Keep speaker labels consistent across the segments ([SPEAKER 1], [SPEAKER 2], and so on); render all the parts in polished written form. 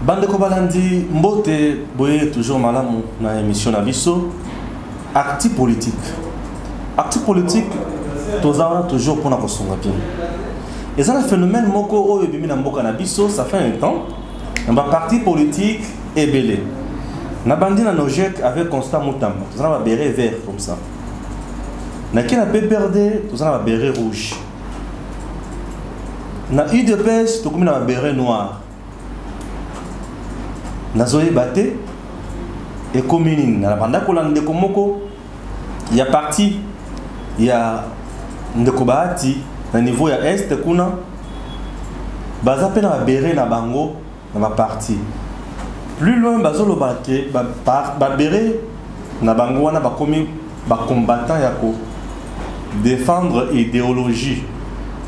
[SPEAKER 1] Bande Kobalandi, Mbote, Boye, toujours malam dans l'émission Nabiso. Acti politique. Acti politique, tous avons toujours pour la bien. Et ça, le phénomène Moko, Oyo, Mboka Nabiso, ça fait un temps. Un parti politique est belé. Nabandi na Nojek avec Constant Moutamba. Tous avons un béret vert comme ça. Na qui n'a pas perdu, tous avons un béret rouge. Na UDPS, tout comme un béret noir. Nazoé Baté et commune na banda kolande komoko il y a parti il y a ndekobati na niveau ya est kuna baza pe na béré na bango na ba parti plus loin bazolo baké ba béré na bango wana ba komi ba combattant ya ko défendre idéologie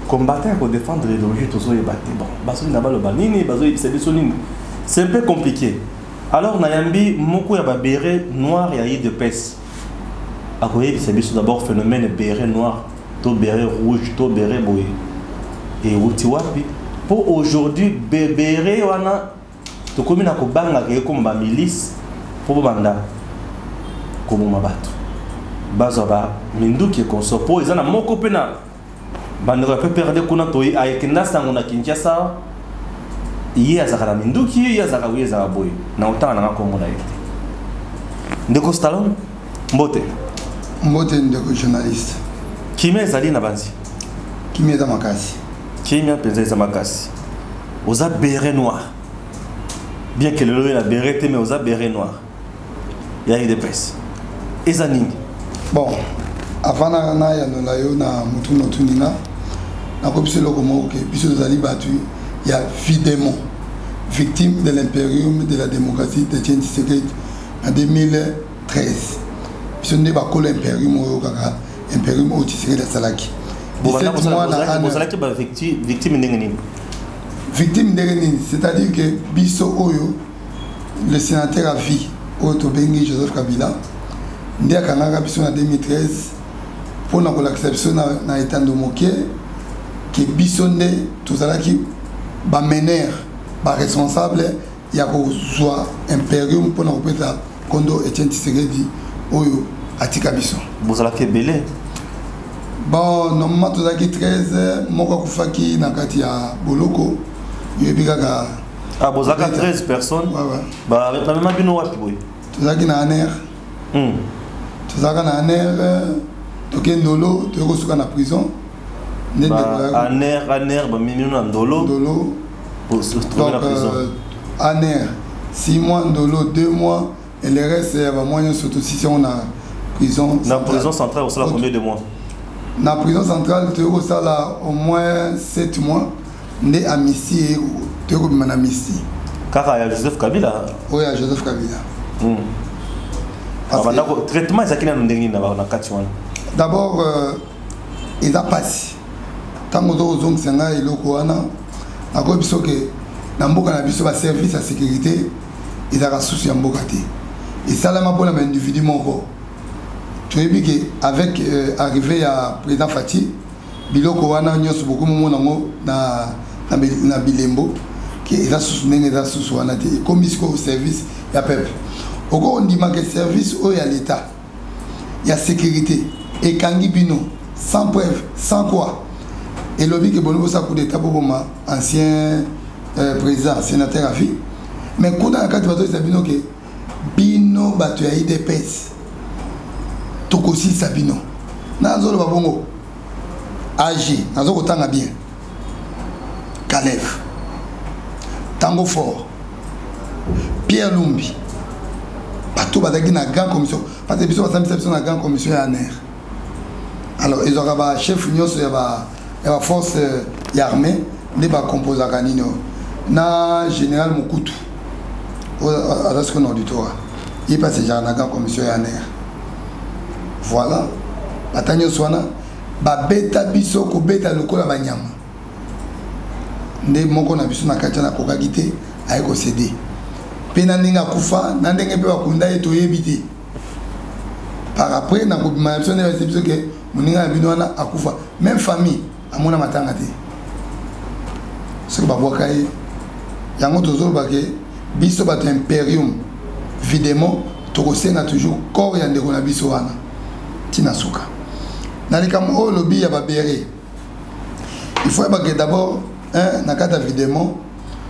[SPEAKER 1] combattant ko défendre idéologie tozoé Baté bon bazoli na balo banini bazoli bisebisonini. C'est un peu compliqué. Alors, Nayambi, Moko ya béret noir et de peste. Akoye, c'est d'abord phénomène béret noir, to béret rouge, to béret boye. Et Outiwapi. Pour aujourd'hui, béret wana, to komi na kobanga comme ba milice, pour banda, comme mabatu. Bazaba, mindu qui consort. Pour ils en a Moko pena. Banda peut perdre kuna toi, ayekenda sangona Kinshasa. Iye azakala minduki iye azaka weza boy na utana na komona yete ndeko Stallone Mbote
[SPEAKER 2] ndeko journaliste
[SPEAKER 1] kimia ezali na banzi
[SPEAKER 2] kimia za makasi
[SPEAKER 1] kimia penza za makasi oza béret noir bien que le loye na béret mais oza béret noir ya de presse ezanini
[SPEAKER 2] bon avant na ya no la yo na mutu no tuninga na ko biselo ko mo ke biso zali batu. Il y a fidèlement victime de l'impérium de la démocratie de Etienne Tshisekedi en 2013. Puis on n'est pas que l'impérium au Kaka, impérium au Tshisekedi Salaki. 17 mois la
[SPEAKER 1] victime n'engeni.
[SPEAKER 2] Victime n'engeni, c'est-à-dire que Bisso Oyo, le sénateur à vie, Otto Bengi Joseph Kabila, Ndia Kananga Bisso en 2013 pour l'acception na état de moquer que Bisso ne tout ça qui ba mener ba responsable ya ko soit impérium pour na kopeta kondo Etienne Tshisekedi oyo atika biso
[SPEAKER 1] bozala ke belé
[SPEAKER 2] bon normalement to zaki 13 moko kufaki na kati ya boloko yebika ka
[SPEAKER 1] ah bozaka 13 personnes
[SPEAKER 2] ouais
[SPEAKER 1] ba même bino wapi boy
[SPEAKER 2] to zaki na aner to zaka na aner to ke ndolo to ko suka na prison.
[SPEAKER 1] Aner, Ndolo. Pour se trouver la prison.
[SPEAKER 2] Aner, 6 mois, Ndolo, 2 mois. Et le reste, il y a moyen, surtout si on a prison.
[SPEAKER 1] Dans la prison centrale, on a combien de mois?
[SPEAKER 2] Dans la prison centrale, tu as au moins 7 mois. Né à Missi, tu as Missi.
[SPEAKER 1] Car il y a Joseph Kabila.
[SPEAKER 2] Oui, il y a Joseph Kabila.
[SPEAKER 1] Le traitement, c'est qu'il y a
[SPEAKER 2] d'abord, il a passé. Tant que nous avons fait un service à sécurité, ils ont souci à Mbokate. Et ça, là, pour l'individu, tu as vu qu'avec l'arrivée à président Fati, Biloko Wana, nous avons beaucoup de monde dans Bilembo, qui est soutenu comme au service, il y a peuple. On dit que le service, il y a l'État, il y a sécurité, et Kangi Bino, sans preuve, sans quoi. Et le but que Bono ça coup d'état pour moi ancien président sénateur à vie mais quand dans la carte bateau c'est bino que bino batu ya IDPS tokosi sabino nazo le babongo agi nazo kotanga bien Kalef Tango Fort Pierre Lumbi bateau bataki na grande commission parce que biso basami na grande commission ya ANER alors ils aura ba chef nyonso ya ba la force armée ne va composer à Canino. Na général Mokutu, à la seconde auditoire, il passe déjà dans la commission ANER. Voilà, Batanyo Swana, Babeta Biso, Kobeta Lokola Banyama. nde moko na biso na kati na kokaki te aye kosede mpe na ndenge akufa na ndenge mpe bakunda ye toyebi te par après na kobima na biso nde basi biso ke moninga na bino wana akufa même famille amona matanga te soki babwaka ye yango tozoloba ke biso bato imperium vidément tokosenga toujours corps ya ndeko na biso wana tina suka na likambo oyo lobi ya babere il faut que d'abord na kati ya vidément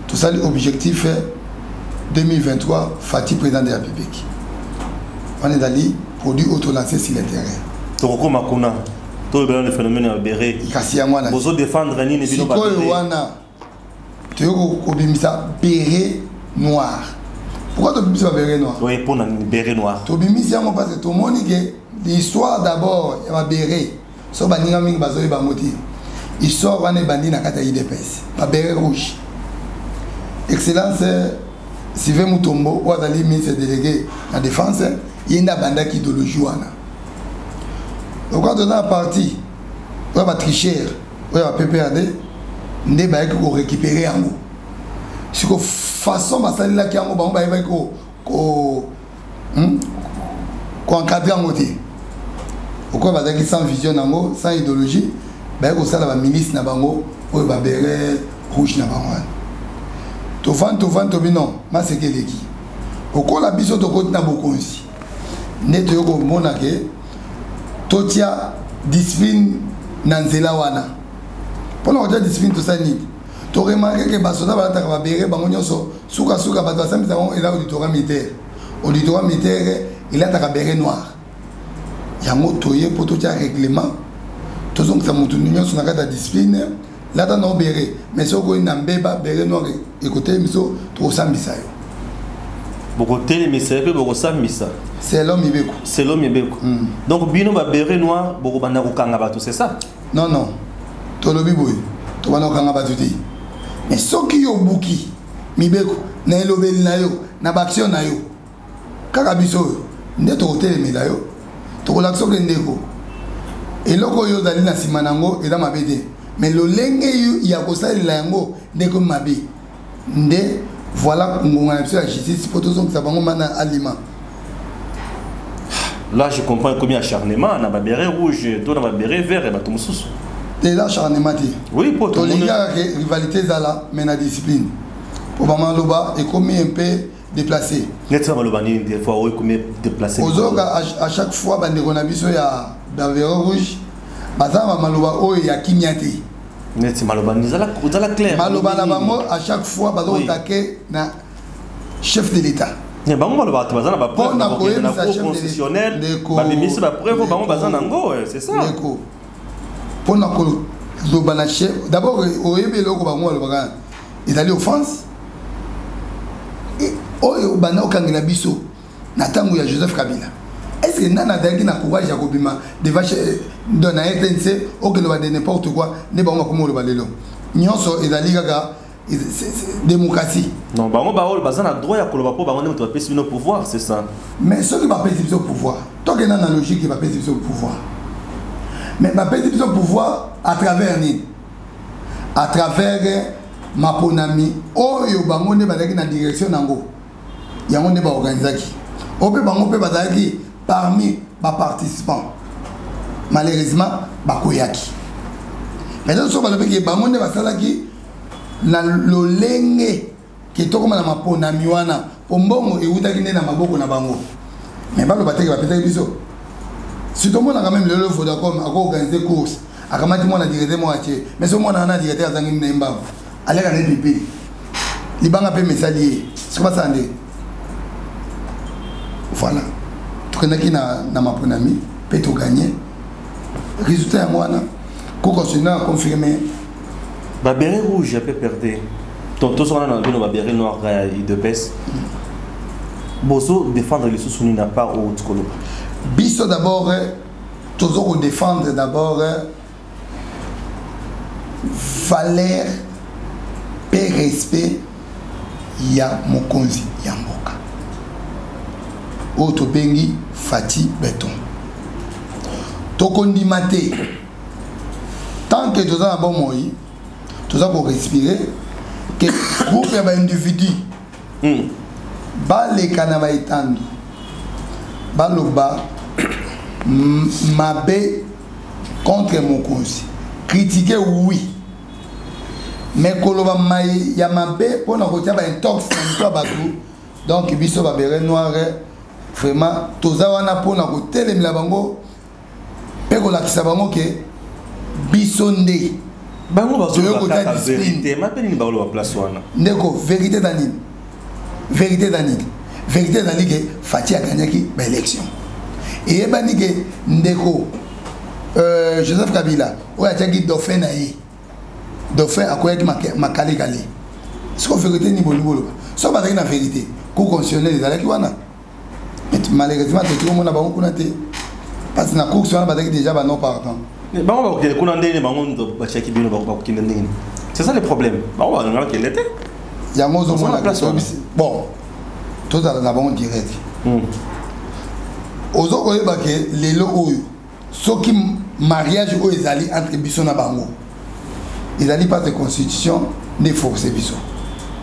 [SPEAKER 2] tosali objectif 2023 Fati président de la République on est dali produit auto-lancé sur le terrain
[SPEAKER 1] tokokoma kuna to le phénomène ya babere
[SPEAKER 2] kasi ya mwana
[SPEAKER 1] bozo défendre nini bino babere
[SPEAKER 2] sikoyo wana toyoko kobimisa béret noir. Pourquoi tu bimisa béret noir?
[SPEAKER 1] Oui, pour un béret noir.
[SPEAKER 2] Tu bimisa yango parce que tout le monde que l'histoire d'abord il y a béret. So baninga mingi bazoyi bangoti. Histoire wana bandi na kata IDPS. Ba béret rouge. Excellence Sylvain Mutombo ou azali ministre délégué la défense, yenda banda ki idéologie wana. Donc quand on a parti, on va tricher, on va PPRD. Nde ba ko récupérer yango siko façon basali la kiango ba ba ko encadrer yango te pourquoi ba zaki sans vision nango sans idéologie ba ko sala ba milice na bango o ba bere rouge na bango to van to bino ma sekeleki oko la biso to ko na bokonzi ne to ko mona ke totia discipline na nzela wana. Pendant que tu as discipline tout ça, tu as remarqué que les soldats vont bérer, souka, il a auditorat militaire. Auditorat militaire, il a un béret noir. Il y a un mot pour tout un règlement. Tout ce que ça m'a sur la discipline, là, tu as un béret. Mais si tu as un béret noir, écoutez, tu as un missile. C'est l'homme ibeko.
[SPEAKER 1] C'est l'homme ibeko. Donc, bino ba béret noir, boko banda kanga bato, c'est ça?
[SPEAKER 2] Non, non. Tolobi boy to bana kanga batuti mais soki yo buki mibeko na elobeli na yo na baction na yo kaka biso nde to hotel yo to ko lakso ke ndeko eloko yo dali na simanango eda mabede mais lo lenge ya ko salela yango ndeko mabe nde voilà ngonga na justice poto zonk sa bango mana aliment.
[SPEAKER 1] Là je comprends combien acharnement na ba béret rouge to na ba béret vert et ba to mususu.
[SPEAKER 2] Et là, charnement.
[SPEAKER 1] Oui, pour tout le monde.
[SPEAKER 2] Il y a rivalité mais la discipline. Pour Maman Loba, et comme un peu déplacé.
[SPEAKER 1] Des fois, oui, comme déplacé.
[SPEAKER 2] À chaque fois, on a vu il y a Bavero rouge. Maman Loba, il y a Kimiati.
[SPEAKER 1] Net Maloba, nous allons la clair.
[SPEAKER 2] Maloba, à chaque fois, on a attaqué le chef de l'État.
[SPEAKER 1] Mais bon, on va prendre la preuve constitutionnelle. C'est ça.
[SPEAKER 2] Pour d'abord, il allait offense. Et au Bana Kangela Bisso, Natango ya Joseph Kabila. Est-ce que Nana Dagi n'a courage à Kobima de vache dans la RTNC ou que le va de n'importe quoi, n'est pas comme le balelo. Nyonso et Dali Gaga, démocratie.
[SPEAKER 1] Non, bah on a droit à Kolobapo, bah on est au pouvoir, c'est ça.
[SPEAKER 2] Mais ce qui va payer au pouvoir, tant qu'il y a une analogie qui va payer au pouvoir. Mais ma petite pouvoir à travers ni à travers ma ponami oh yo bango ne bazaki na direction nango yango ne ba organisaki ope bango pe bazaki parmi ba participants malheureusement ba koyaki mais donc so ba lobeki bango ne basalaki na lolenge ki to koma na ma ponami wana ombongo eutaki ne na maboko na bango mais ba lo bateki ba petaki biso. Si tout le monde a quand même le Vodacom a organisé course, a quand même dit directeur moitié, mais ce monde a directeur à Zangim Nemba. Allez à l'EPP. Les banques appellent mes saliers. C'est pas ça, André. Voilà. Tout le monde qui n'a pas ponami, peut tout gagner. Résultat à moi, qu'on continue à confirmer.
[SPEAKER 1] Bah, béret rouge, j'ai perdu. Donc, tout ce qu'on a dans le béret noir et de peste. Bozo défendre les sous-sounis n'a pas au Tkolo.
[SPEAKER 2] Biso d'abord, toujours défendre d'abord valeur et respect ya mokonzi ya mboka. Auto bengi Fati Béton. Tokondimate. Tant que tu as un bon moyen, tout ça pour respirer que groupe ya ba individu ba les kanaba itando ba loba mabe contre mon conseil critiquer oui mais koloba mai ya mabe pour na kotia ba intox na ba tout donc biso ba beret noir vraiment toza wana pour na ko telemela bango pe ko la kisabango ke biso nde
[SPEAKER 1] bango bazo la vérité ma pe ni ba lo place wana
[SPEAKER 2] ndeko vérité danine vérité ke Fati a gagné qui ba élection et bani ke ndeko Joseph Kabila o a tagi dauphin na yi dauphin akoya ki makale kale ce vérité ni bolo so ba na vérité ko constitutionnel les alaki wana mais malheureusement tout le monde a bango kuna te parce que na cour sur ba déjà ba non pardon
[SPEAKER 1] bango ba kuna ndene bango ndo ba cheki bino ba kinde ndene c'est ça le problème bango ba ngala kele te
[SPEAKER 2] ya mozo mona bon tout ça na bango direct ozo oyeba ke lelo oyo soki mariage o ezali entre biso na bango ezali pas de constitution ne forcer biso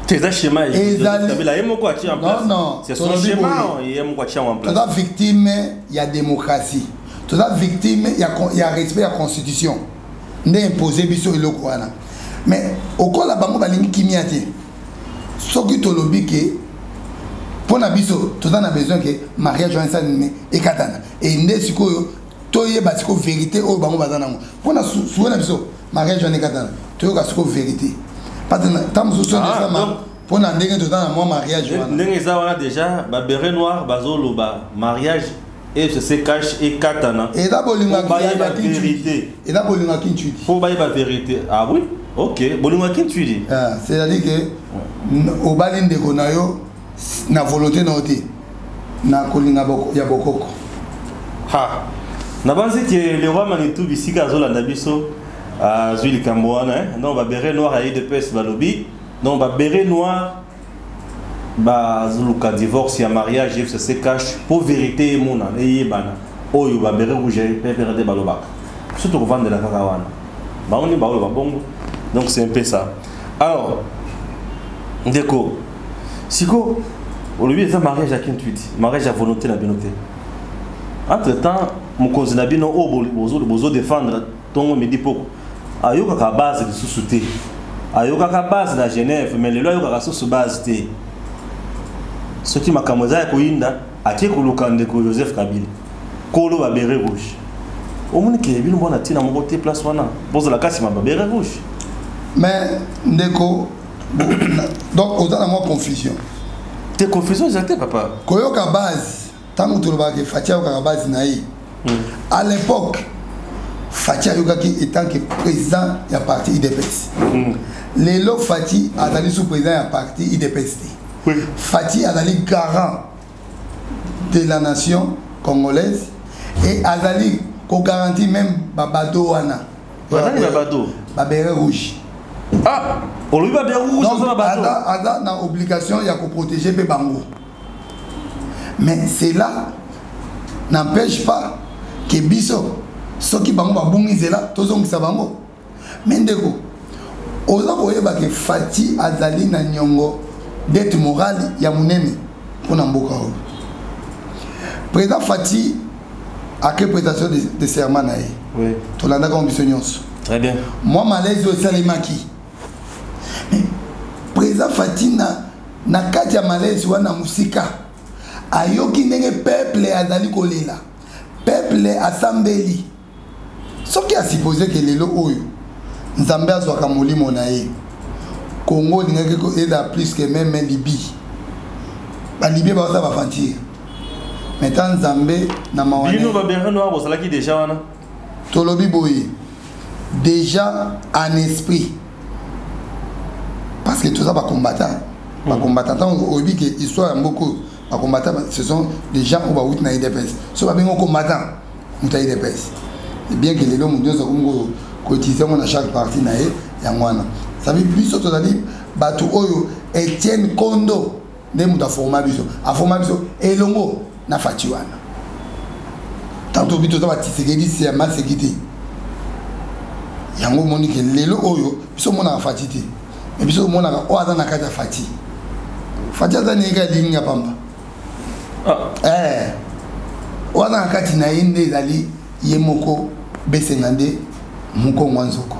[SPEAKER 1] c'est un schéma Kabila yemo ko atia en place
[SPEAKER 2] non
[SPEAKER 1] c'est son schéma yemo ko atia en place
[SPEAKER 2] toute victime il y a démocratie toute victime il y a respect à la constitution ne imposer biso eloko wana mais okola bango balingi kimia te soki tolobi ke pona biso tout a besoin que mariage joinsa et katana et nde sikoyo toye basiko vérité o bango bazana ngo pona suona biso mariage joinsa katana toyo kasiko vérité parce que tam so so sama pona ndenge tout na moi mariage wana
[SPEAKER 1] ndenge za wana déjà ba beret noir bazolo ba mariage et se cache et katana
[SPEAKER 2] et la bolinga
[SPEAKER 1] ki vérité
[SPEAKER 2] et la bolinga ki tu dis
[SPEAKER 1] pour ba vérité ah oui OK bolinga ki tu dis
[SPEAKER 2] c'est à dire que au balinde konayo na volonté na oti na kolinga boko ya bokoko
[SPEAKER 1] ha na banzi que le roi Manitou bisika azolanda biso azuli kamboana non ba beret noir a de pes balobi non ba beret noir ba zuluka divorce ya mariage il se cache pour vérité mona et bana oyo ba beret rouge pepere de balobaka surtout pour vendre la kakawana ba on ni ba lo bongo donc c'est un peu ça alors ndeko siko au lieu de mariage à Kintuit mariage à volonté na binoté entre temps mokonzi na bino o bozo défendre tongo medi poko ayoka ka base de sous-souté ayoka ka base na Genève mais le loi ayoka ka sous base té ce qui makamoza ya koinda atie koluka ndeko Joseph Kabila kolo ba beret rouge au monde que bino bona tina mo côté place wana bozo la kasi ma beret rouge
[SPEAKER 2] mais ndeko donc autant à moi confusion
[SPEAKER 1] tes confusions exactes papa
[SPEAKER 2] koyoka base tant que le Fati a base naï à l'époque Fati Ayokaki étant que président du parti IDPS Lelo Fati a allé sous président du parti IDPS Fati a allé garant de la nation congolaise et a allé garantit même Babado Wana
[SPEAKER 1] Babado
[SPEAKER 2] Babere rouge.
[SPEAKER 1] Ah, on lui va bien rouge dans la bateau.
[SPEAKER 2] Ada na obligation il y a que protéger pe bango. Mais c'est là n'empêche pas que biso ce qui bango ba bungize là tozongisa bango. Mais ndeko oza koyeba ke Fati azali na nyongo dette morale ya munene pour na mboka o. Président Fati a que prestation de serment na ye.
[SPEAKER 1] Oui.
[SPEAKER 2] Tolanda comme biso nyonso.
[SPEAKER 1] Très bien.
[SPEAKER 2] Moi malaise au salimaki. Président Fatina na kati ya malaise wana musika ayoki ndenge peuple azali kolela peuple asambeli soki a supposé que lelo oyo nzambe azwaka molimo na ye Congo ndenge ko eda plus que même Libye ba Libye ba sa ba fantir maintenant nzambe na mawana
[SPEAKER 1] bino ba beret noir bozalaki déjà wana
[SPEAKER 2] tolobi boye déjà en esprit parce que tout ça va combattre va combattre tant au dit que histoire beaucoup va combattre ce sont des gens où va out na IDPS so va bien combattant muta IDPS et bien que les hommes Dieu sont comme cotiser on a chaque partie na ya mwana ça veut biso to dali batu oyo Etienne Kondo de muta forma biso a forma biso elongo na Fati wana tanto bito ça va tisekedi c'est ma sécurité yango moni ke lelo oyo biso mona Fati te mais biso mona ka o azana kata Fati azana ika linga pamba o azana kati na inde zali yemoko besengande muko mwanzoko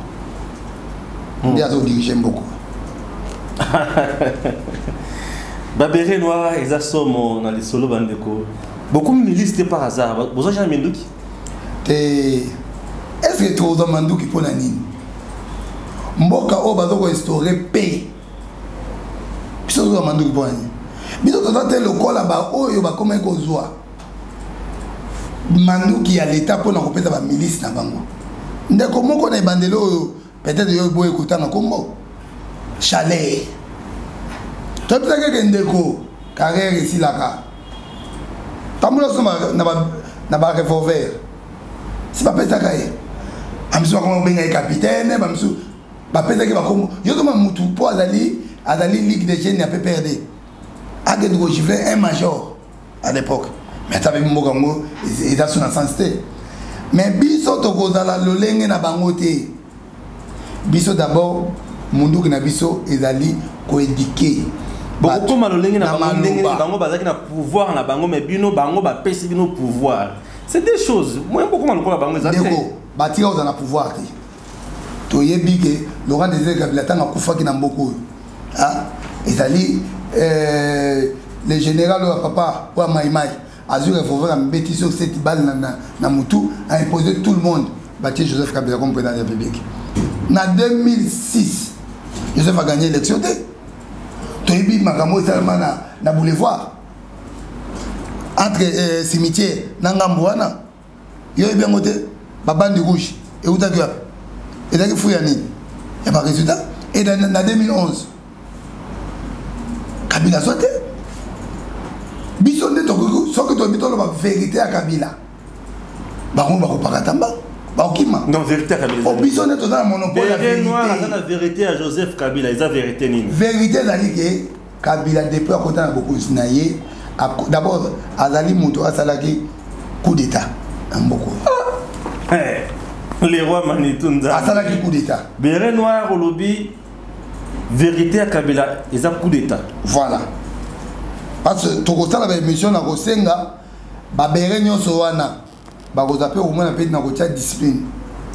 [SPEAKER 2] ndi azo dirige mboko
[SPEAKER 1] Babéré noir exactement dans les solos bandeko beaucoup me listent par hasard vous avez jamais Manduki
[SPEAKER 2] est-ce que tu as Manduki pour la nini mboka o bazoko restaurer paix biso zo Manduki pour la nini biso to te lokola ba oyo ba comme ko zwa Manduki ya l'état pour na kopesa ba milice na bango ndeko moko na bandelo oyo peut-être yo boye kutanga kombo chalet to peut-être que ndeko carrière ici là tamula soma na ba revolver si ba pesa kaye amsu ba benga capitaine ba msu ba pesa ke ba komo yo to mutu po azali ligue des jeunes a peu perdu a que nous gifler un major à l'époque mais t'avais mboka ngo et dans son sensité mais biso to kozala lolenge na bangote biso d'abord munduki na biso ezali ko éduquer
[SPEAKER 1] beaucoup comme lolenge na bango bazaki na pouvoir na bango mais bino bango ba pesi bino pouvoir c'est des choses moi beaucoup mal ko bango ezali
[SPEAKER 2] ndeko batira ozana pouvoir te to yebi ke Laurent Désiré Kabila tanga kufaki na mboko ezali le général ou papa ou Maïmaï Azur revolver à mbeti sur cette balle na mutu a imposé tout le monde battu Joseph Kabila comme président de la République. En 2006 Joseph a gagné l'élection. Toyebi Makamo seulement na boulevard entre cimetière Nangambouana yo bien côté babandi rouge et où t'as et là il faut y aller il y a pas résultat et dans 2011 Kabila sauté biso nde toko soki to bitolo ba vérité à Kabila bango ba ko pakatamba ba okima
[SPEAKER 1] non vérité à Kabila
[SPEAKER 2] o biso nde to na monopole
[SPEAKER 1] la vérité la vérité à Joseph Kabila ils a vérité nini
[SPEAKER 2] vérité zali ke Kabila depuis à côté na beaucoup sinaye d'abord azali moto asalaki coup d'état amboko
[SPEAKER 1] les rois Manitunza
[SPEAKER 2] asalaki coup d'état
[SPEAKER 1] Béré noir au lobby vérité à Kabila ils a coup d'état
[SPEAKER 2] voilà parce que tokosala ba émission na kosenga ba béré nyonso wana ba kozape au moins na pe na kotia discipline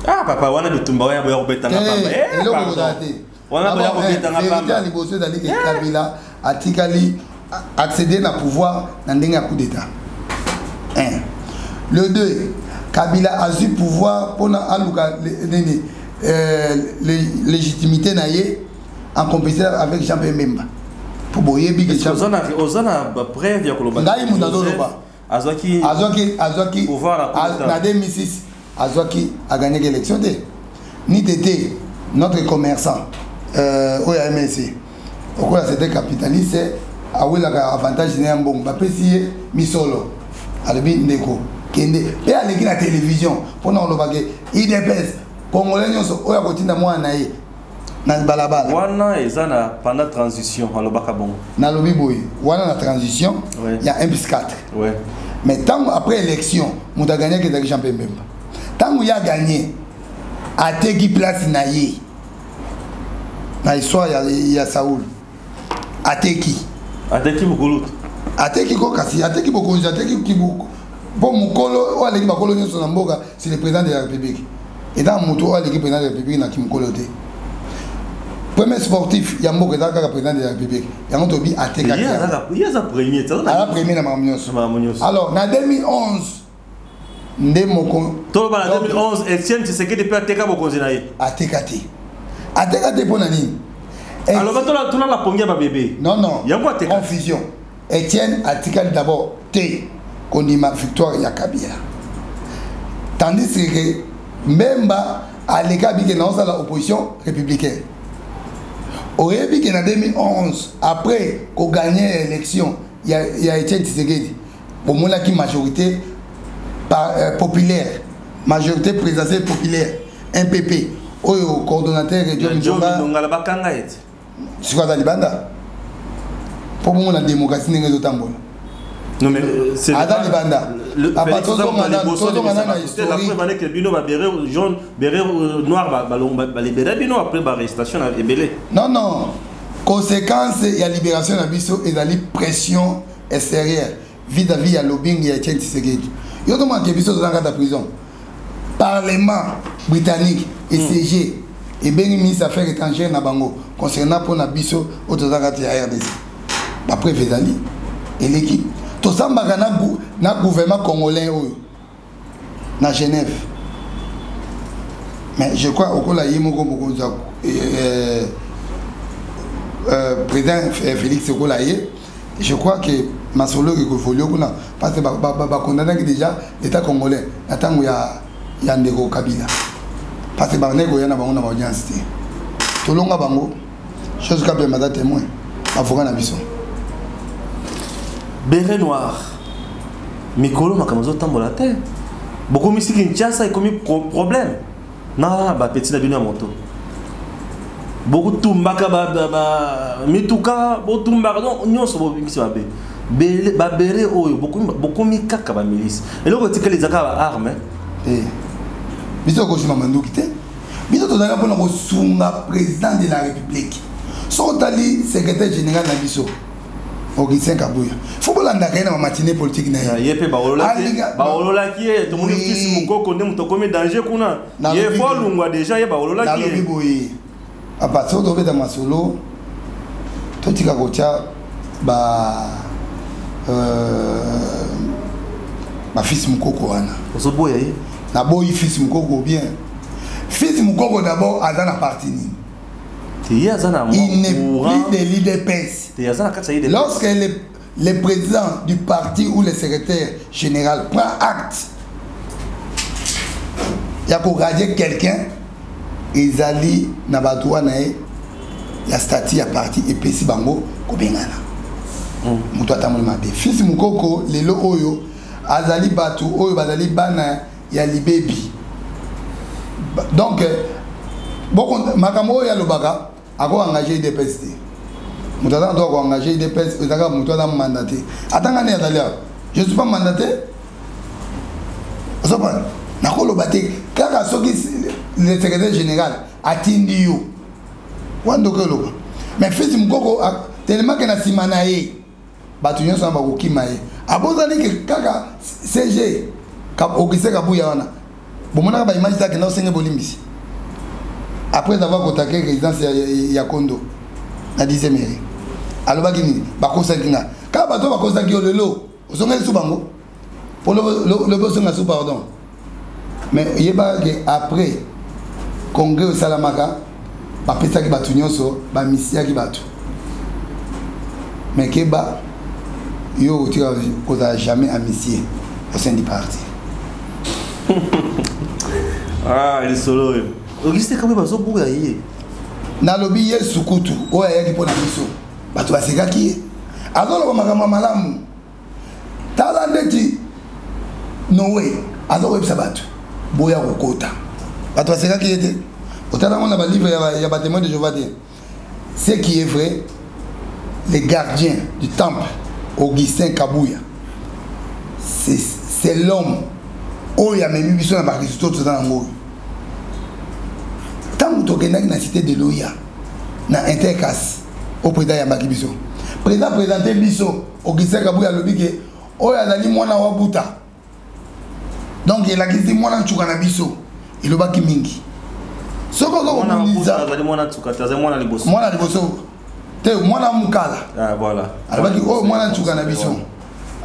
[SPEAKER 1] papa wana bitumba ya boya kobetanga papa
[SPEAKER 2] eloko kozate
[SPEAKER 1] wana boya kobetanga papa
[SPEAKER 2] vérité à liboso dali ke Kabila atikali accéder na pouvoir na ndenge ya coup d'état 1 le 2 Kabila a eu pouvoir pour aluka légitimité na ye en compétition avec Jean-Pierre Memba pour boyebi que
[SPEAKER 1] ozana preuve ya koloba
[SPEAKER 2] ngai munadoloba azwaki
[SPEAKER 1] pouvoir
[SPEAKER 2] na 2006 azwaki a gagné l'élection de ni tété notre commerçant oya MSC okola c'était capitaliste awelaka avantage na mbongo bapesi misolo alobi ndeko kende pe aleki na télévision pour na olobake IDPS congolais nyonso oya kotinda mwana na ye na balabala
[SPEAKER 1] wana ezana pendant transition alobaka bongo
[SPEAKER 2] na lobi boy wana na transition il y a 1+4
[SPEAKER 1] ouais
[SPEAKER 2] mais tant après élection on a gagné que Jean-Pierre Memba tant il a gagné a teki place na ye na histoire il y a Saoul ateki
[SPEAKER 1] bokolo
[SPEAKER 2] ateki ko kasi ateki bokonzi ateki kibuko bon mukolo o aleki bakolo nyonso na mboka c'est le président de la République et dans moto o aleki président de la République na kimukolo te premier sportif ya mboka ezaka président de la République yango tobi ateka
[SPEAKER 1] il y a premier
[SPEAKER 2] ala premier na mamunyoso alors na 2011 nde moko
[SPEAKER 1] to ba na 2011 Etienne Tshisekedi pe ateka bokonzi na ye
[SPEAKER 2] ateka te pona nini
[SPEAKER 1] alors quand on a la pongia ba bébé
[SPEAKER 2] non
[SPEAKER 1] il y a quoi
[SPEAKER 2] confusion Etienne atikali d'abord te kondima victoire ya Kabila tandis que Memba aleka bike na osala opposition républicaine oyebi que en 2011 après qu'on gagné l'élection il y a Etienne Tshisekedi pour moi qui majorité populaire majorité présidentielle populaire MPP oyo coordonnateur et
[SPEAKER 1] John Ndonga la bakanga eti
[SPEAKER 2] c'est quoi Libanda pour moi la démocratie n'est pas tambola
[SPEAKER 1] non mais c'est
[SPEAKER 2] Libanda
[SPEAKER 1] le la preuve est que bino va bérer jaune bérer noir les bérer bino après l'arrestation est belé.
[SPEAKER 2] Non conséquence il y a libération na biso et la pression extérieure vis-à-vis ya lobbying ya Etienne Tshisekedi yo to manque biso dans la prison parlement britannique et CG et bien ministre affaires étrangères na bango concernant pour na biso autozakati ya RDC après Vedali et l'équipe tout ça na gouvernement congolais na Genève mais je crois au la yemoko président Félix Sekolaye je crois que Masolo qui folio kuna parce que ba condamné déjà l'état congolais atango ya ndeko Kabila parce que ba nego yana bango na audience to longa bango chose ka bien témoin avocat na biso
[SPEAKER 1] béret noir mikolo makamazo tambola te beaucoup misi Kinshasa et comme problème na ba petit na bino moto beaucoup tumbaka ba mituka bo tumbaka donc nyonso bo bimisi ba béret oyo beaucoup mikaka ba milice et là que les aka ba armes
[SPEAKER 2] biso ko shima manduki te biso to danga pona ko sunga président de la république so tali secrétaire général na biso Augustin Kabuya faut bolanda kaina matinée politique na
[SPEAKER 1] yepe ba olola ki to moni fils mukoko ne muto komi danger kuna ye fo lungwa déjà ye ba olola ki
[SPEAKER 2] na lobi à partir de beta masolo to tika ko cha ba fils mukoko wana
[SPEAKER 1] ozoboya ye
[SPEAKER 2] na boy fils mukoko bien fils mukoko d'abord azana parti ni
[SPEAKER 1] il
[SPEAKER 2] n'est plus de l'IDPS. Lorsque le président du parti ou le secrétaire général prend acte, il y a pour radier quelqu'un, ils allaient dans la droite, il y a statut à parti et puis bango kobengana. Muto atamuli mabe. Fils mukoko lelo oyo azali batu oyo bazali bana ya libebi. Donc bon makambo ya lobaka ako engagé IDPS. Moutata doit engager IDPS, Ezaka Moutata mandaté. Attends, je ne suis pas mandaté. Vous comprenez? Nakolo Baté, car le secrétaire général a tindi you. Wandokelo. Mais fils Mukoko, tellement que na simanaye, Batunion Samba Kimae. Abozani que Kaka CG, Augustin Kabuya wana. Bomona ba image ta que na senge bolimbisi. Après avoir contacté la résidence ya Kondo, na 10e mairie. Alors bagini bakosa kinga. Ka bato bakosa ki olelo, osonga sou bango. Pour le besoin na sou pardon. Mais yeba que après congrès au Salamaka, ba pesa ki batu nyonso, ba misia ki batu. Mais keba yo tu as jamais amitié au sein du parti.
[SPEAKER 1] Ah, il est solo. Augustin Kabuya bazo buga yé.
[SPEAKER 2] Na lobi ye sukutu o ya ki pona biso. Bato baseka ki. Azolo ko makama malamu. Tala ndeti no way. Azolo websa bato. Boya kokota. Bato baseka ki ete. Otala mona ba livre ya ba témoin de Jéhovah. Ce qui est vrai, les gardiens du temple Augustin Kabuya. C'est l'homme. Oh ya memi biso na ba Christo to na ngo. Tant que tu na cité de Loya, na Intercas, au président Yambaki Biso. Président présenté Biso, Augustin Kabuya Lobike, oh yazali mwana wabuta. Donc il a dit mwana tchuka na Biso, il obaki mingi. Soko ko
[SPEAKER 1] mwana yazali mwana tchuka, yazali mwana liboso.
[SPEAKER 2] Mwana liboso. Te mwana mukala.
[SPEAKER 1] Ah voilà.
[SPEAKER 2] Alobaki oh mwana tchuka na Biso.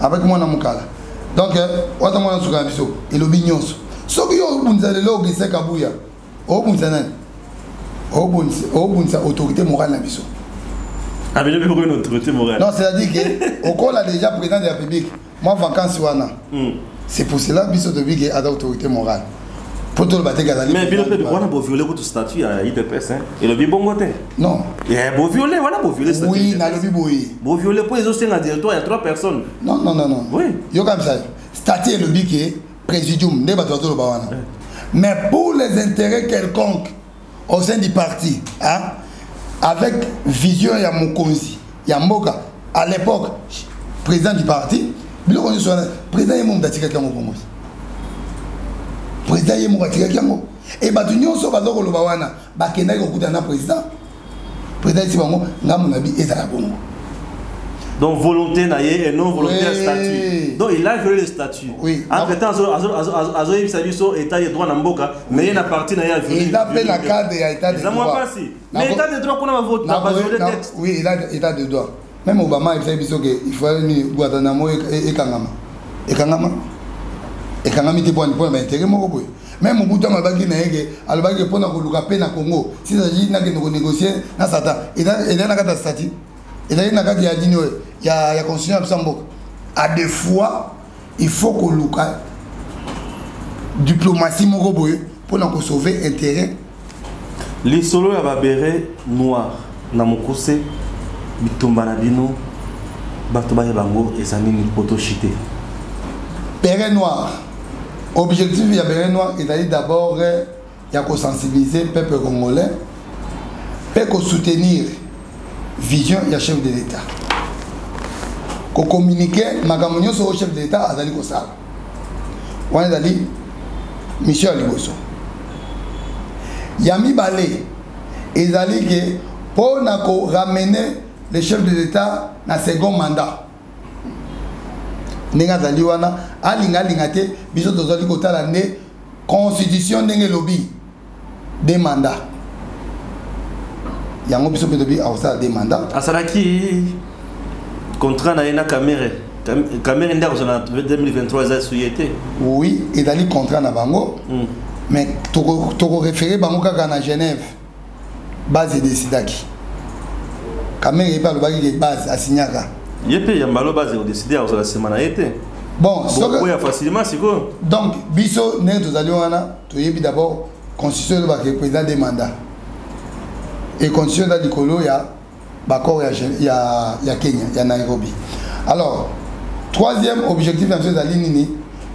[SPEAKER 2] Avec mwana mukala. Donc wata mwana tchuka na Biso, il obi nyonso. Soko yo bunzale lo Augustin Kabuya. Oh bunzana. Obunsa autorité morale na biso.
[SPEAKER 1] Ah mais le une autorité morale.
[SPEAKER 2] Non, c'est-à-dire que au col a déjà président de la République. Moi vacances wana. C'est pour cela biso de big a autorité morale. Pour tout le bateau gazali.
[SPEAKER 1] Mais bien le on a beau violer votre statut à IDPS hein. Et le bon côté.
[SPEAKER 2] Non.
[SPEAKER 1] Et beau violer voilà beau violer statut.
[SPEAKER 2] Oui, na le biboyi.
[SPEAKER 1] Beau violer pour les autres directeur il y a 3 personnes.
[SPEAKER 2] Non.
[SPEAKER 1] Oui.
[SPEAKER 2] Yo comme ça. Statut le big présidium ne bateau le bawana. Mais pour les intérêts quelconques au sein du parti, hein, avec vision ya Mokonzi, ya Mboka, à l'époque, président du parti, biloko nyonso wana président ye moko atikaki yango pour moi président ye moko atikaki yango et bato nyonso baza koloba wana bakendaki kokutana na président esi bango ngambo na bi ezala bongo.
[SPEAKER 1] Donc volonté naïe et non volonté à statut. Donc il a violé le statut.
[SPEAKER 2] Oui.
[SPEAKER 1] Entre-temps, Azoï Sabiso État de droit Namboka, mais il y a une partie naïe à violer.
[SPEAKER 2] Il a fait la cadre de l'État de droit.
[SPEAKER 1] Mais l'État de droit qu'on a voté, n'a pas violé le texte.
[SPEAKER 2] Oui, il a l'État de droit. Même Obama, il fait qu'il faut aller Guantanamo et Kangama. Et Kangama. Et Kangama, il pour l'intérêt, mon boy. Même au bout de ma bague, il va répondre à Kolukape na Congo. Si ça dit que négocier, na Satan. Il a un statut. Il a une carte qui a dit il y a constitution à Sambo. À des fois, il faut que Luka diplomatie pour nous sauver l'intérêt.
[SPEAKER 1] Les solos à babéré noir, Namokose, Bitombanabino, Batobaye Bango et Zanini Potochité.
[SPEAKER 2] Béret noir. Objectif de Béret noir, il a dit d'abord il y a qu'à sensibiliser le peuple congolais, pour soutenir vision ya chef de l'État. Ko communiquer magamonyo sur le chef de l'État azali ko sala. Wana dali mission liboso. Yami balé ezali que pour na ko ramener le chef de l'État na second mandat. Nenga zali wana alinga lingate biso tozali ko tala ne constitution ndenge lobby des mandats. Il y a un peu de des mandats.
[SPEAKER 1] Asalaki contrat na caméra. Caméra en 2023 a souhaité.
[SPEAKER 2] Oui, il a dit contrat na bango. Mais tu référé bango à Genève. Base de Sidaki. Caméra est pas le bagage de base à Signaka.
[SPEAKER 1] Yepé yambalo base au décidé à la semaine été.
[SPEAKER 2] Bon,
[SPEAKER 1] oui, facilement c'est quoi.
[SPEAKER 2] Donc biso né tous allions tu y d'abord constitution de président des mandats. Et constitution dans l'Ikolo, il y a Kenya, il y a Nairobi. Alors, troisième objectif dans cette ligne,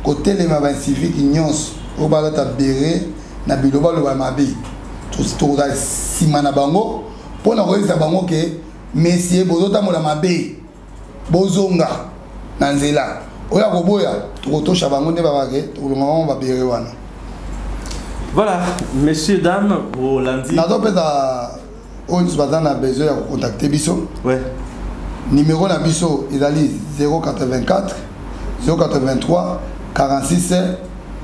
[SPEAKER 2] côté les mabans civiques, ils ont au balata béré, na biloba le mabi, tout ça simana bango, pour nous réaliser bango que messieurs bozota mola mabe, bozonga, nanzela, oya koboya, tout to chabango ne babage, tout le monde va béré wana.
[SPEAKER 1] Voilà, messieurs dames, au lundi.
[SPEAKER 2] On a besoin de contacter Bisso.
[SPEAKER 1] Ouais.
[SPEAKER 2] Numéro de Bisso, il a 084 083 46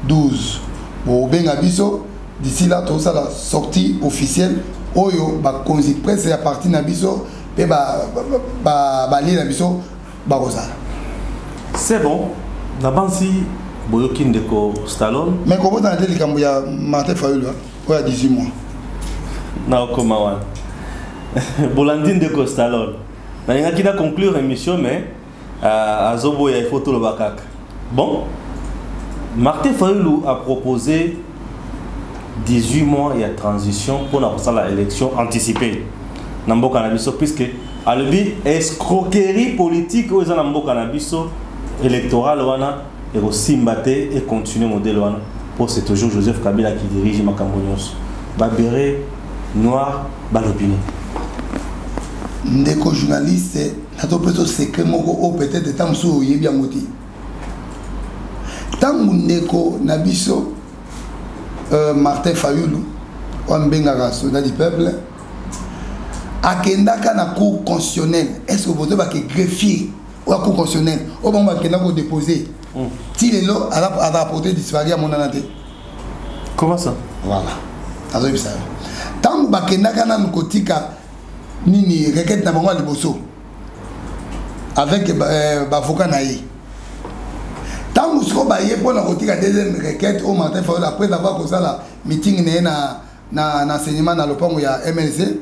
[SPEAKER 2] 12. Bon, ben Bisso, d'ici là, tout ça, la sortie officielle, Oyo, ba konzi presse à partir de Bisso, et ba lire Bisso, ba Rosal.
[SPEAKER 1] C'est bon. D'abord, si Boyokin de Stallone.
[SPEAKER 2] Mais comment t'as dit qu'il y a Martin Fayou, il y a 18 mois.
[SPEAKER 1] Non, comment Bolandine de Costalon. Il y a qui a conclu l'émission, mais à Zobo, il faut tout le bakak. Bon, Martin Fayulu a proposé 18 mois et à transition pour l'élection anticipée. Nambo Canabiso, puisque à l'objet escroquerie politique aux Nambo Canabiso électoral et aussi mbaté et continuer le modèle pour c'est toujours Joseph Kabila qui dirige Makambonyos. Babéré noir balopine.
[SPEAKER 2] Ndeko journaliste, nato peso secret moko o peut-être tam so yebi amoti. Tam ndeko nabiso Martin Fayulu on benga soldat du peuple akenda kana cour constitutionnelle. Est-ce que vous devez que greffier ou la cour constitutionnelle au moment où akenda ko déposer ti lelo a rapporté disparu à mon anate.
[SPEAKER 1] Comment ça?
[SPEAKER 2] Voilà. Azo bisa. Tant bakenda kana nkotika nini requête na bango liboso avec bavocat naïe. Tant musko baye pour la kotika deuxième requête au matin après avoir causé la meeting na enseignement na lopango ya MLC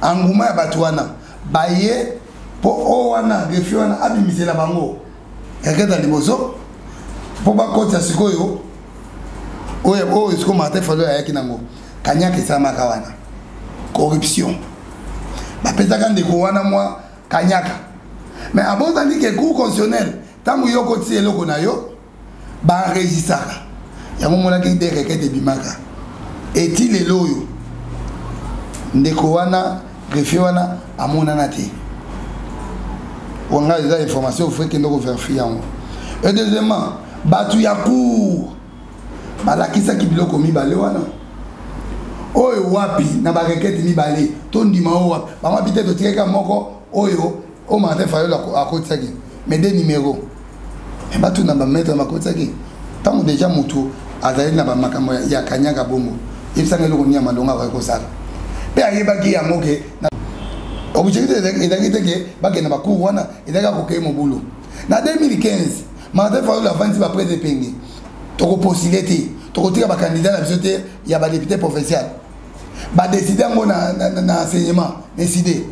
[SPEAKER 2] anguma ya batwana baye pour owana greffier wana abimisela bango requête na liboso pour ba kota sikoyo oyo isko matin falo ya kinango kanyaka sama kawana corruption ba pesa ndeko wana mwa kanyaka mais abonda ndi ke cour constitutionnelle tangu yoko ti eloko na yo ba enregistraka yango mona ki de requête bimaka eti lelo yo ndeko wana greffier wana amona na te wanga za information faut que ndoko vérifier yango Et deuxièmement, batu ya cour. Balakisa ki biloko mibale wana. Oyo wapi na ba requête mibale. Tondi ma o wapi. Ba mabite to tireka moko oyo o Martin Fayulu akotaki. Mais des numéros. Et batu na ba mettre makotaki. Tant déjà mutu azali na ba makambo ya kanyanga bongo. Ibisanga loko nya malonga ko sala. Pe ayebaki ya moke na objectif ezalaki ke bakenda bacour wana ezalaki kokeye mobulu. Na 2015 Martin Fayulu avandi ba presse pengi. Toko postulé te, toko tika ba candidat na biso te ya ba député provincial. Ba décider ngo na enseignement, décider.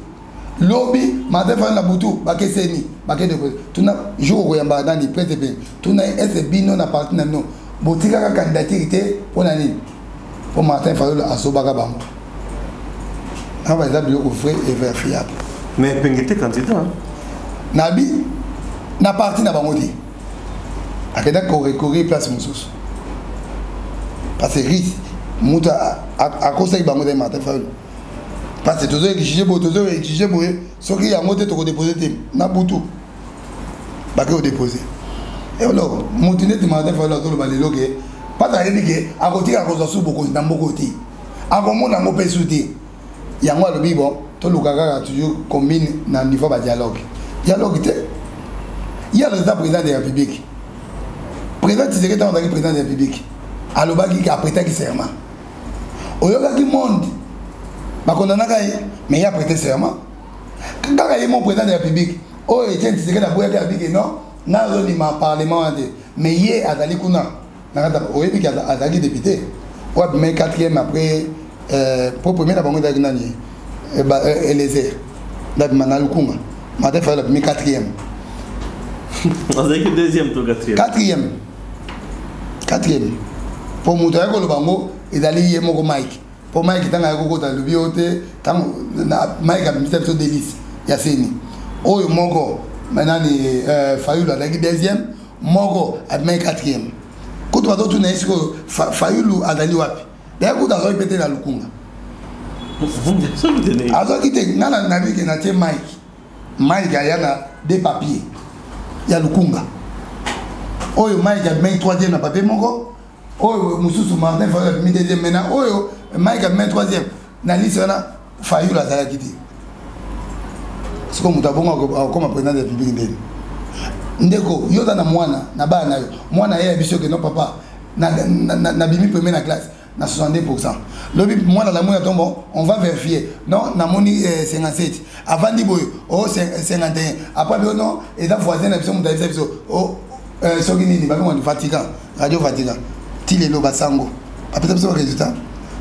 [SPEAKER 2] Lobby Martin Fayulu na butu ba keseni, ba ke de tuna jour ko yamba dans les presse pengi. Tuna SBino na parti na no. Botika ka candidature pour nani? Pour Martin Fayulu asobaka bango. Ah bah, il y vrai et vérifiable.
[SPEAKER 1] Mais pengi te candidat.
[SPEAKER 2] Nabi na parti na bango te. Akeda corriger place mususu. Parce que risque muta a cause de bango de Martin Fayulu. Parce que toujours exiger bo toujours exiger bo so ki yango te to déposer te na butu. Ba ke o déposer. Et alors mutine te Martin Fayulu to ba lelo ke pas à dire que à côté à cause de beaucoup dans beaucoup côté. À comment na mo pesuti. Yango alobi bon to lukaka toujours combine na niveau ba dialogue. Dialogue te. Il y a le président de la République. Président Tshisekedi est le président de la République. Alobaki qui a prêté serment. Oyoka qui monde. Mais il a prêté serment. Quand il est mon président de la République, oh Etienne Tshisekedi a prêté la République non, n'a pas dit ma parlement mais il est Adali Kuna. Oyoka qui a Adali député. Ouais mais quatrième après pour premier d'abord d'Adali Nani. Eliezer. D'abord Manalukunga. Martin Fayulu mais quatrième.
[SPEAKER 1] On a dit deuxième ou quatrième.
[SPEAKER 2] Quatrième. Pour montrer que le bango est allé y mon Mike. Pour Mike qui est allé au le bioté, Mike a mis ça sur délice. Yassini. Oh Mongo maintenant Fayulu a dit deuxième. Mongo a mis quatrième. Quand tu vas tourner est-ce que Fayulu a dit wapi? D'ailleurs quand tu vas répéter la Lukunga. Alors qui te nana nabi qui n'a pas Mike. Mike a yana des papiers. Il y a Lukunga. Oyo Mike a mis troisième na papier mongo. Oyo Mususu Martin Fayulu a mis deuxième maintenant. Oyo Mike a mis troisième. Na liste na Fayulu a zala kiti. C'est comme mutabonga comme président de la République ndeni. Ndeko yoda na mwana na bana yo. Mwana yeye biso que non papa na bimi premier na classe na 62%. Lobi mwana la mwana tombo on va vérifier. Non na moni 57. Avant di boyo oh 51. Après non et da voisin na biso mutaisa biso oh soki nini ba ko Vatican radio Vatican tile lo basango apeta biso résultat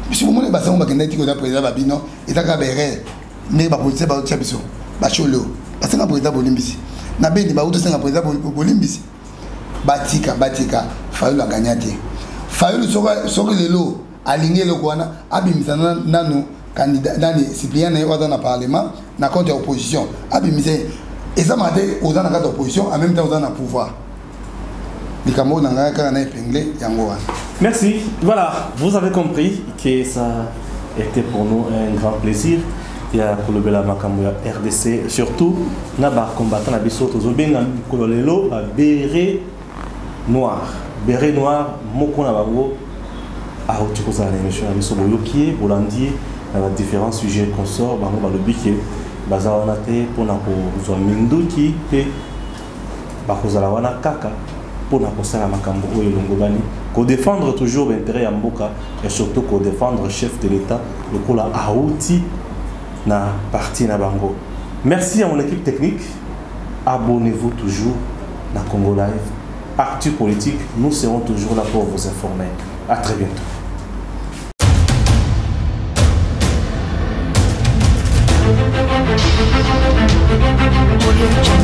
[SPEAKER 2] biso mo ne basango ba kenda tiko da président babino et ta ka bere ne ba police ba tia biso ba cholo basenga président bolimbisi na beni ba uto senga président bolimbisi batika Fayulu a gagné te Fayulu soki lelo aligné le kwana abimisa nanu candidat nani Cyprien na yo dans parlement na contre opposition abimisa et ça m'a dit aux dans la opposition en même temps dans le pouvoir.
[SPEAKER 1] Merci. Voilà, vous avez compris que ça était pour nous un grand plaisir. Il y a pour le Bela Makamouya RDC, surtout, Naba combattant la Bissoto, Zobin, Kololelo, béret noir. Béret noir, Moko Nabango, à Otikosa, l'émission Abisso Boyokie, Bolandier, dans les différents sujets qu'on sort, Bango le Biké, Bazawanate, Ponako, Zominduki, et Bakozalawana Kaka. Pour la makambo et longobani, qu'on défendre toujours l'intérêt à Mboka et surtout qu'on défendre le chef de l'État, le coup la Aouti na parti na Bango. Merci à mon équipe technique. Abonnez-vous toujours à Congo Live. Actu politique, nous serons toujours là pour vous informer. À très bientôt.
[SPEAKER 3] Audio Jungle.